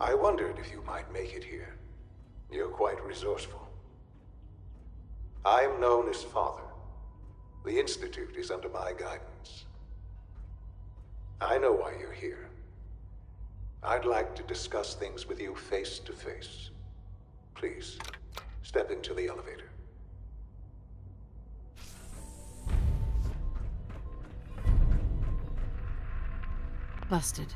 I wondered if you might make it here. You're quite resourceful. I am known as Father. The Institute is under my guidance. I know why you're here. I'd like to discuss things with you face to face. Please, step into the elevator. Busted.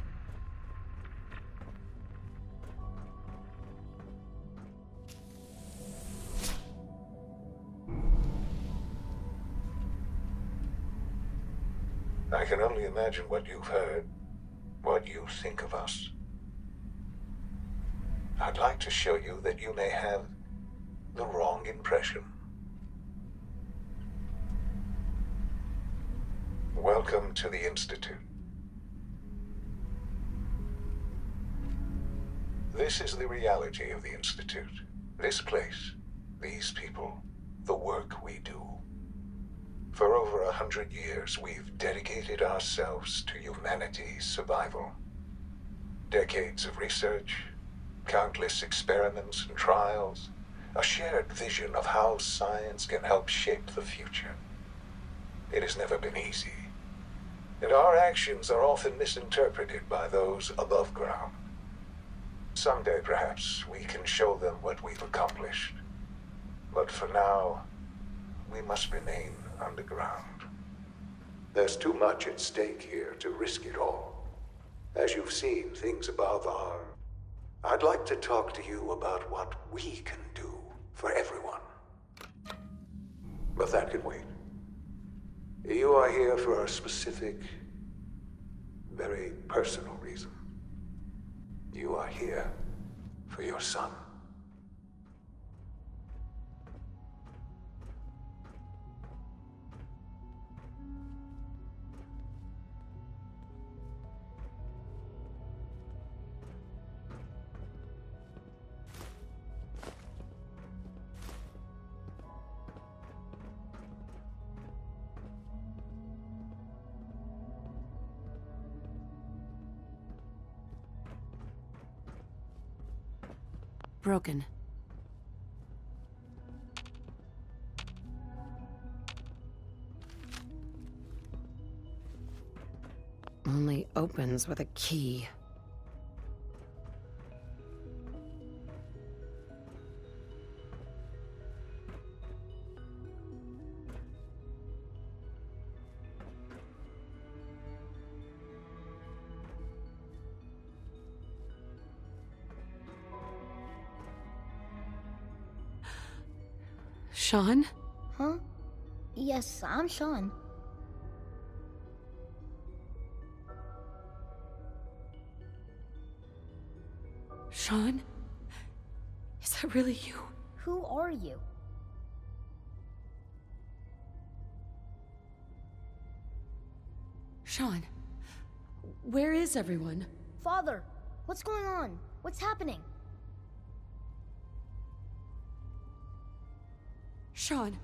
I can only imagine what you've heard, what you think of us. I'd like to show you that you may have the wrong impression. Welcome to the Institute. This is the reality of the Institute. This place, these people, the work we do. For over 100 years, we've dedicated ourselves to humanity's survival. Decades of research, countless experiments and trials, a shared vision of how science can help shape the future. It has never been easy, and our actions are often misinterpreted by those above ground. Someday, perhaps, we can show them what we've accomplished. But for now, we must remain underground. There's too much at stake here to risk it all. As you've seen, things above are... I'd like to talk to you about what we can do for everyone. But that can wait. You are here for a specific, very personal reason. You are here for your son. Broken. Only opens with a key. Sean? Huh? Yes, I'm Sean. Sean? Is that really you? Who are you? Sean, where is everyone? Father, what's going on? What's happening? Sean,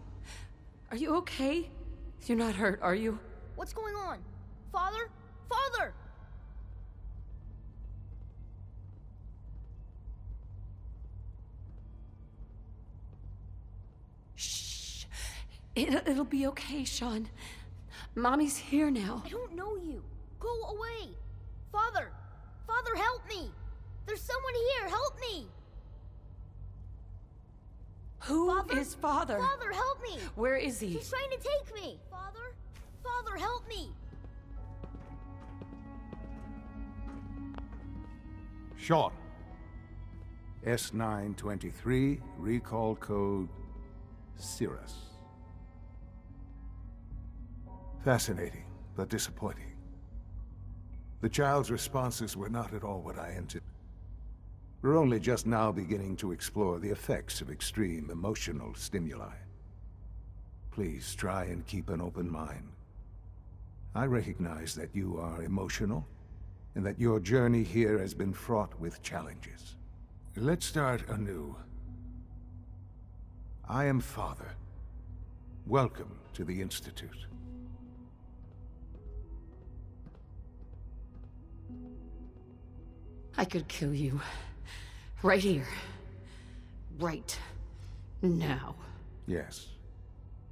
are you okay? You're not hurt, are you? What's going on? Father? Father! Shh. It'll be okay, Sean. Mommy's here now. I don't know you. Go away. Father! Father, help me! There's someone here, help me! Who is Father? Father, help me! Where is he? He's trying to take me! Father? Father, help me! Sean. S923, recall code Cirrus. Fascinating, but disappointing. The child's responses were not at all what I anticipated. We're only just now beginning to explore the effects of extreme emotional stimuli. Please try and keep an open mind. I recognize that you are emotional, and that your journey here has been fraught with challenges. Let's start anew. I am Father. Welcome to the Institute. I could kill you. Right here. Right now. Yes.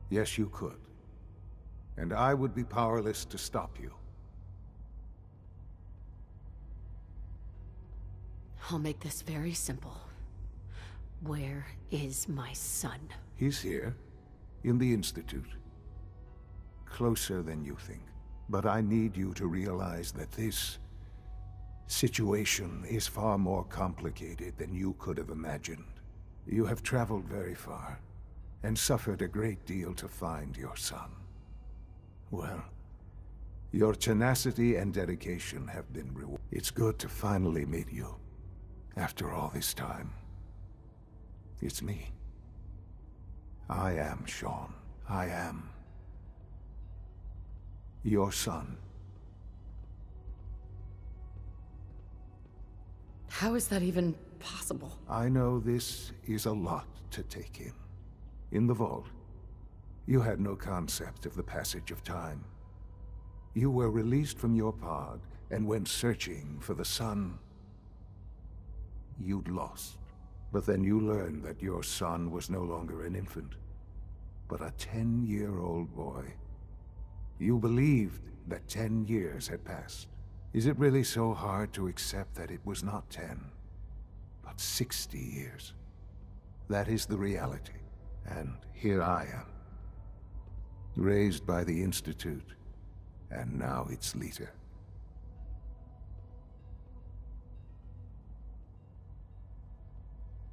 Yes, you could. And I would be powerless to stop you. I'll make this very simple. Where is my son? He's here, in the Institute. Closer than you think. But I need you to realize that this situation is far more complicated than you could have imagined. You have traveled very far, and suffered a great deal to find your son. Well, your tenacity and dedication have been rewarded. It's good to finally meet you. After all this time. It's me. I am Shaun. I am your son. How is that even possible? I know this is a lot to take in. In the vault, you had no concept of the passage of time. You were released from your pod and went searching for the son you'd lost. But then you learned that your son was no longer an infant, but a 10-year-old boy. You believed that 10 years had passed. Is it really so hard to accept that it was not 10, but 60 years? That is the reality, and here I am. Raised by the Institute, and now its leader.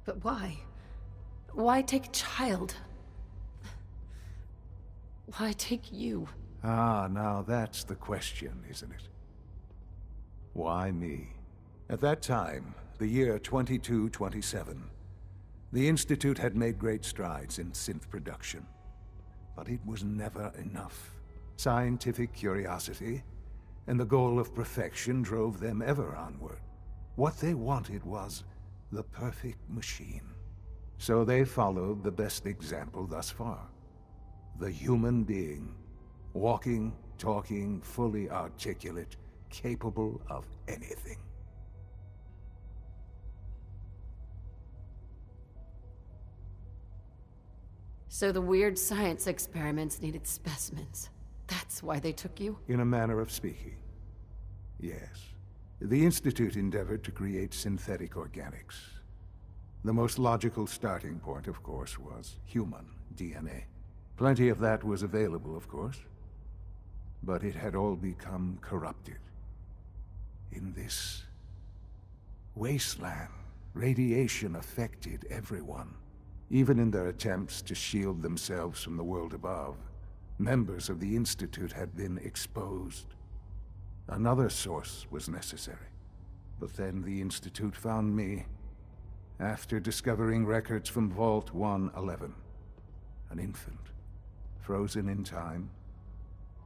But why? Why take a child? Why take you? Ah, now that's the question, isn't it? Why me? At that time, the year 2227, the Institute had made great strides in synth production. But it was never enough. Scientific curiosity and the goal of perfection drove them ever onward. What they wanted was the perfect machine. So they followed the best example thus far. The human being. Walking, talking, fully articulate, capable of anything. So the weird science experiments needed specimens. That's why they took you? In a manner of speaking. Yes. The Institute endeavored to create synthetic organics. The most logical starting point, of course, was human DNA. Plenty of that was available, of course. But it had all become corrupted. In this wasteland, radiation affected everyone. Even in their attempts to shield themselves from the world above, members of the Institute had been exposed. Another source was necessary. But then the Institute found me, after discovering records from Vault 111. An infant, frozen in time,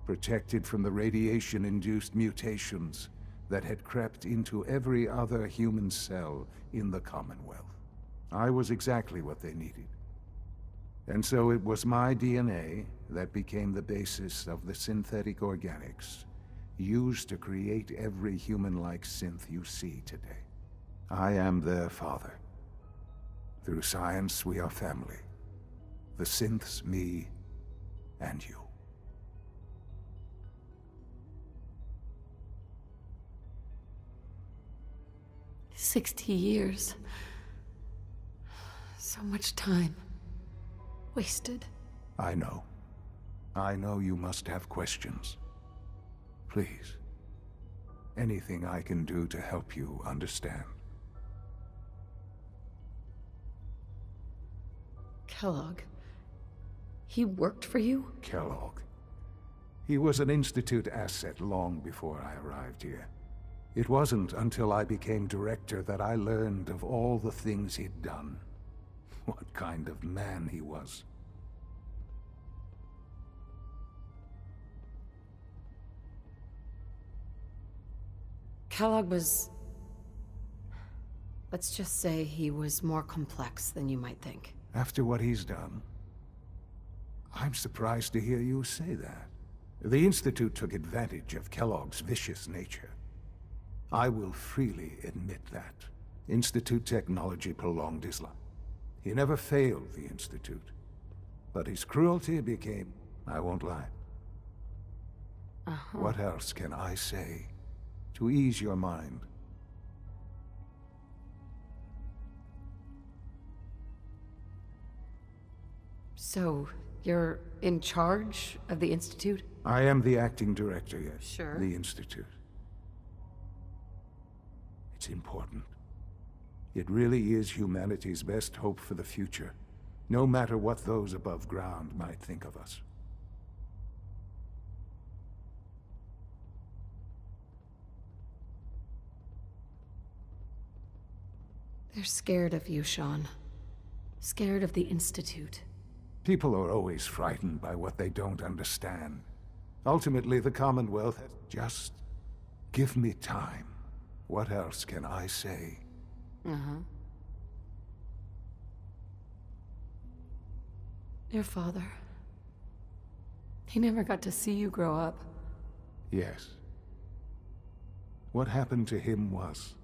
protected from the radiation-induced mutations that had crept into every other human cell in the Commonwealth. I was exactly what they needed. And so it was my DNA that became the basis of the synthetic organics used to create every human-like synth you see today. I am their father. Through science, we are family. The synths, me, and you. "60 years. So much time. Wasted." I know. I know you must have questions. Please. Anything I can do to help you understand. Kellogg. He worked for you? Kellogg. He was an Institute asset long before I arrived here. It wasn't until I became director that I learned of all the things he'd done. What kind of man he was. Kellogg was... let's just say he was more complex than you might think. After what he's done, I'm surprised to hear you say that. The Institute took advantage of Kellogg's vicious nature. I will freely admit that. Institute technology prolonged his life. He never failed the Institute. But his cruelty became, I won't lie. What else can I say to ease your mind? So, you're in charge of the Institute? I am the acting director, yes. Sure. The Institute. It's important. It really is humanity's best hope for the future, no matter what those above ground might think of us. They're scared of you, Sean. Scared of the Institute. People are always frightened by what they don't understand. Ultimately, the Commonwealth has just... give me time. What else can I say? Your father. He never got to see you grow up. Yes. What happened to him was...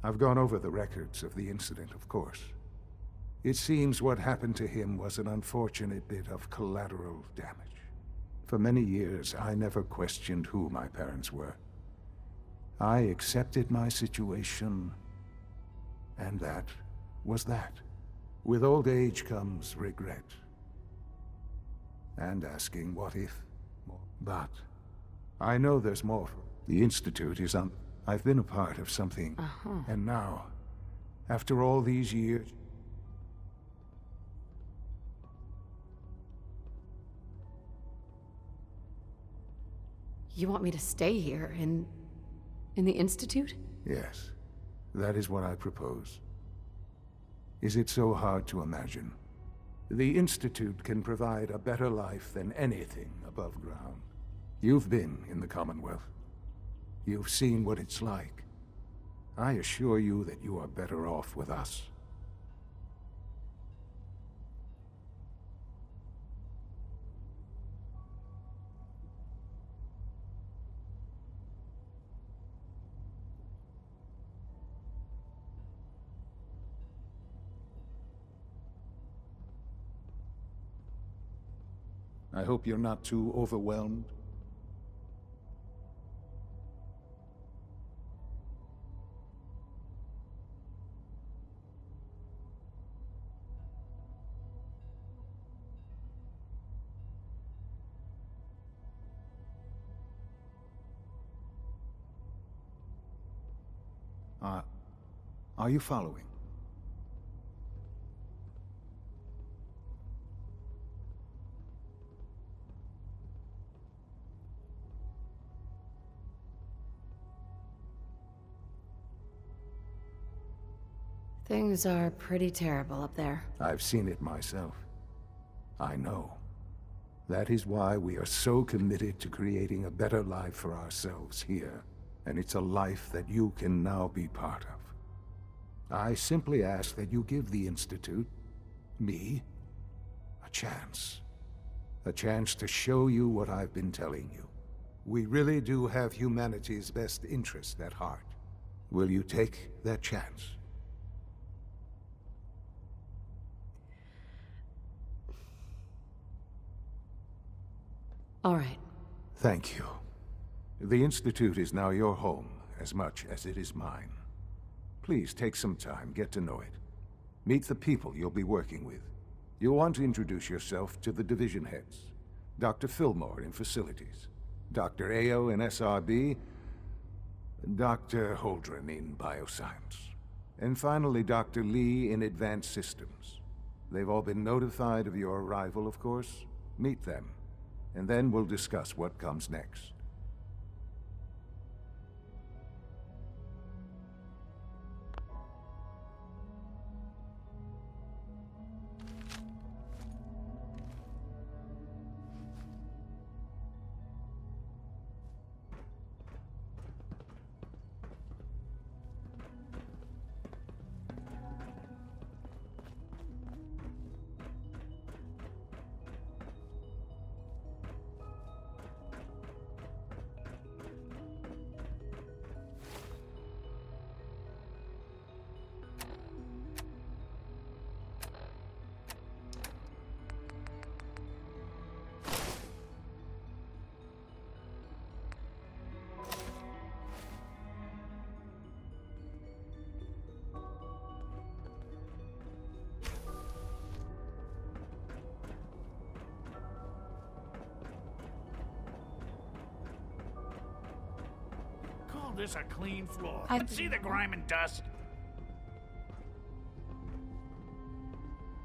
I've gone over the records of the incident, of course. It seems what happened to him was an unfortunate bit of collateral damage. For many years, I never questioned who my parents were. I accepted my situation, and that was that. With old age comes regret. And asking what if. But I know there's more. The Institute is on... I've been a part of something. And now, after all these years... You want me to stay here, in the Institute? Yes, that is what I propose. Is it so hard to imagine? The Institute can provide a better life than anything above ground. You've been in the Commonwealth. You've seen what it's like. I assure you that you are better off with us. I hope you're not too overwhelmed. Are you following? Things are pretty terrible up there. I've seen it myself. I know. That is why we are so committed to creating a better life for ourselves here. And it's a life that you can now be part of. I simply ask that you give the Institute, me, a chance. A chance to show you what I've been telling you. We really do have humanity's best interest at heart. Will you take that chance? All right. Thank you. The Institute is now your home, as much as it is mine. Please take some time, get to know it. Meet the people you'll be working with. You'll want to introduce yourself to the division heads. Dr. Fillmore in Facilities, Dr. Ayo in SRB, Dr. Holdren in Bioscience, and finally Dr. Lee in Advanced Systems. They've all been notified of your arrival, of course. Meet them, and then we'll discuss what comes next. this a clean floor. I- Let's see the grime and dust.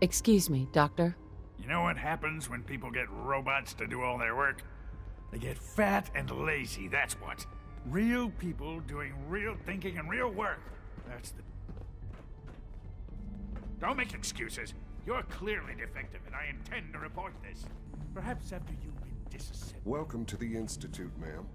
Excuse me, Doctor. You know what happens when people get robots to do all their work? They get fat and lazy, that's what. Real people doing real thinking and real work. That's the... Don't make excuses. You're clearly defective, and I intend to report this. Perhaps after you've been disassembled. Welcome to the Institute, ma'am.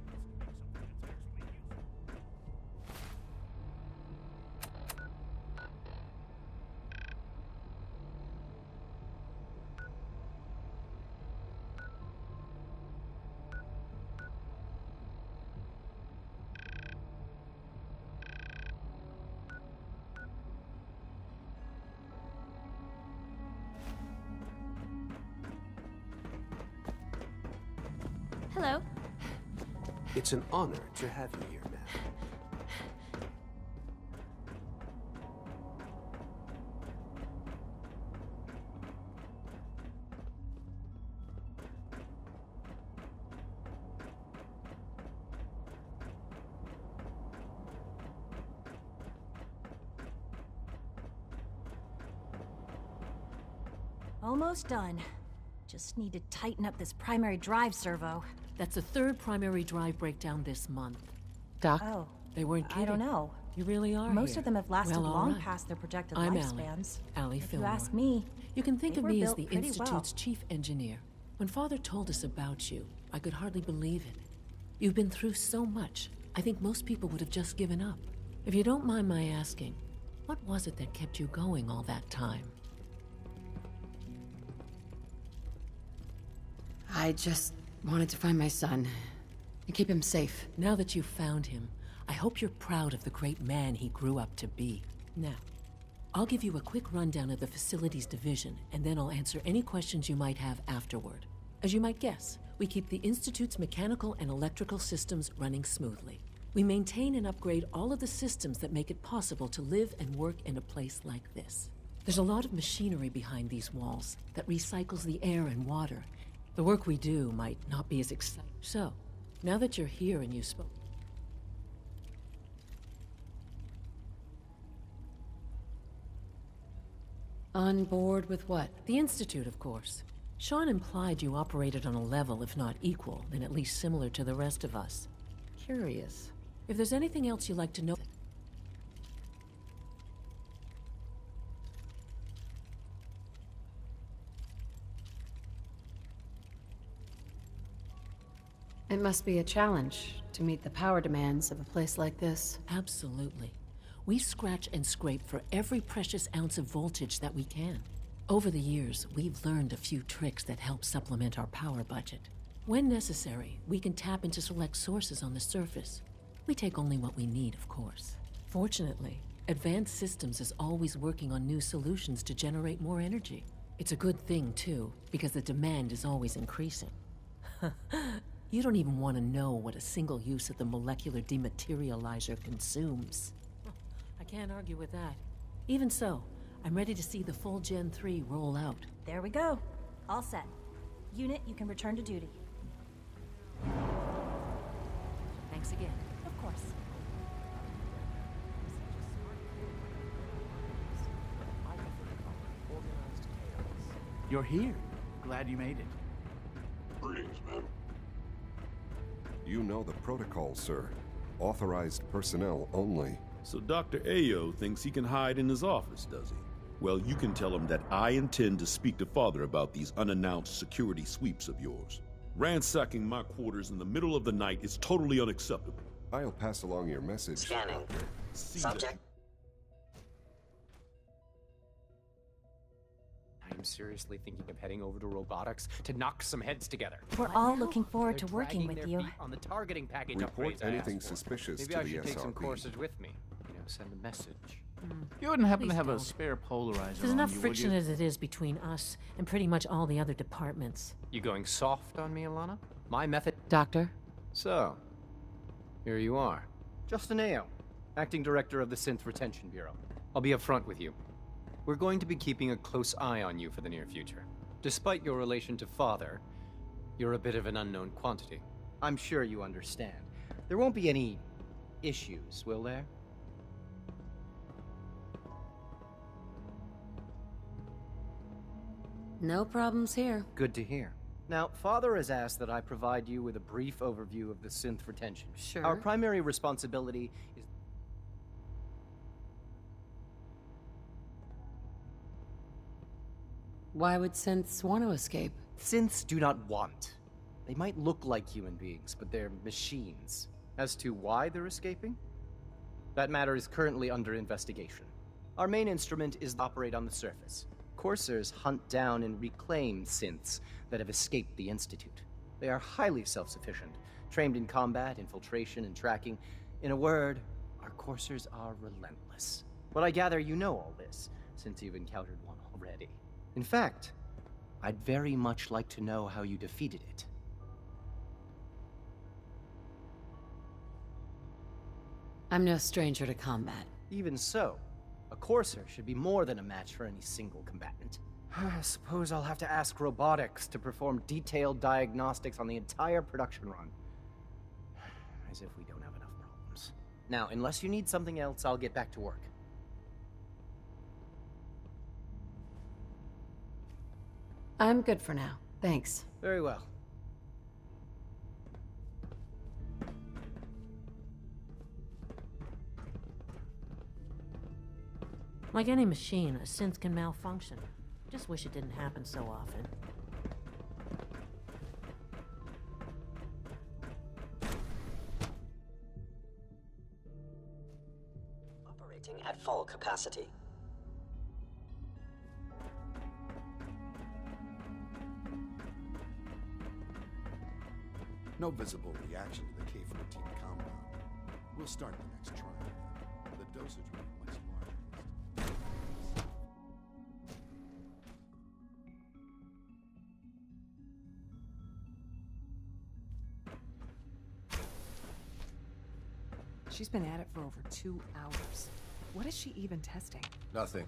Hello. It's an honor to have you here, ma'am. Almost done. Just need to tighten up this primary drive servo. That's the third primary drive breakdown this month. Doc? Oh, They weren't kidding. I don't know. You really are Most here. of them have lasted Well, all long right. past their projected I'm lifespans. Allie If Fillmore. you ask me, You can think they of were me as built the pretty Institute's well. chief engineer. When Father told us about you, I could hardly believe it. You've been through so much, I think most people would have just given up. If you don't mind my asking, what was it that kept you going all that time? I just wanted to find my son and keep him safe. Now that you've found him, I hope you're proud of the great man he grew up to be. Now, I'll give you a quick rundown of the facilities division, and then I'll answer any questions you might have afterward. As you might guess, we keep the Institute's mechanical and electrical systems running smoothly. We maintain and upgrade all of the systems that make it possible to live and work in a place like this. There's a lot of machinery behind these walls that recycles the air and water. The work we do might not be as exciting. So, now that you're here and you spoke... On board with what? The Institute, of course. Sean implied you operated on a level, if not equal, then at least similar to the rest of us. Curious. If there's anything else you'd like to know... It must be a challenge to meet the power demands of a place like this. Absolutely. We scratch and scrape for every precious ounce of voltage that we can. Over the years, we've learned a few tricks that help supplement our power budget. When necessary, we can tap into select sources on the surface. We take only what we need, of course. Fortunately, Advanced Systems is always working on new solutions to generate more energy. It's a good thing, too, because the demand is always increasing. You don't even want to know what a single use of the molecular dematerializer consumes. I can't argue with that. Even so, I'm ready to see the full Gen 3 roll out. There we go. All set. Unit, you can return to duty. Thanks again. Of course. You're here. Glad you made it. Greetings, ma'am. You know the protocol, sir. Authorized personnel only. So Dr. Ayo thinks he can hide in his office, does he? Well, you can tell him that I intend to speak to Father about these unannounced security sweeps of yours. Ransacking my quarters in the middle of the night is totally unacceptable. I'll pass along your message. Scanning. See Subject. I'm seriously thinking of heading over to robotics to knock some heads together. We're all looking forward to They're working dragging with their you. feet on the targeting package Report upgrades I anything asked for. suspicious Maybe to I the should take some SRB. courses with me. Send a message. You wouldn't happen Please to have don't. a spare polarizer There's on enough you, would friction you? as it is between us and pretty much all the other departments. You going soft on me, Alana? My method. Doctor? So, here you are. Justin Ayo, Acting Director of the Synth Retention Bureau. I'll be upfront with you. We're going to be keeping a close eye on you for the near future. Despite your relation to Father, you're a bit of an unknown quantity. I'm sure you understand. There won't be any issues, will there? No problems here. Good to hear. Now, Father has asked that I provide you with a brief overview of the synth retention. Sure. Our primary responsibility is... Why would synths want to escape? Synths do not want. They might look like human beings, but they're machines. As to why they're escaping? That matter is currently under investigation. Our main instrument is to operate on the surface. Coursers hunt down and reclaim synths that have escaped the Institute. They are highly self-sufficient, trained in combat, infiltration, and tracking. In a word, our coursers are relentless. But I gather you know all this, since you've encountered one already. In fact, I'd very much like to know how you defeated it. I'm no stranger to combat. Even so, a Courser should be more than a match for any single combatant. I suppose I'll have to ask robotics to perform detailed diagnostics on the entire production run. As if we don't have enough problems. Now, unless you need something else, I'll get back to work. I'm good for now. Thanks. Very well. Like any machine, a synth can malfunction. Just wish it didn't happen so often. Operating at full capacity. No visible reaction to the K-14 compound. We'll start the next trial. The dosage will be much larger. She's been at it for over 2 hours. What is she even testing? Nothing.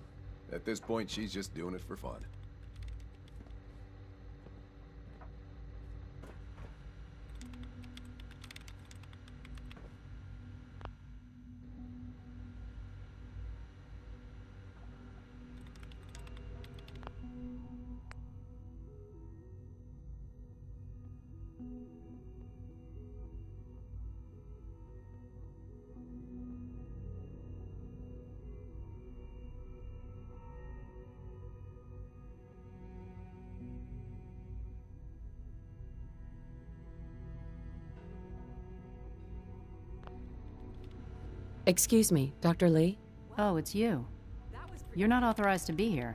At this point, she's just doing it for fun. Excuse me, Dr. Lee? Oh, it's you. You're not authorized to be here.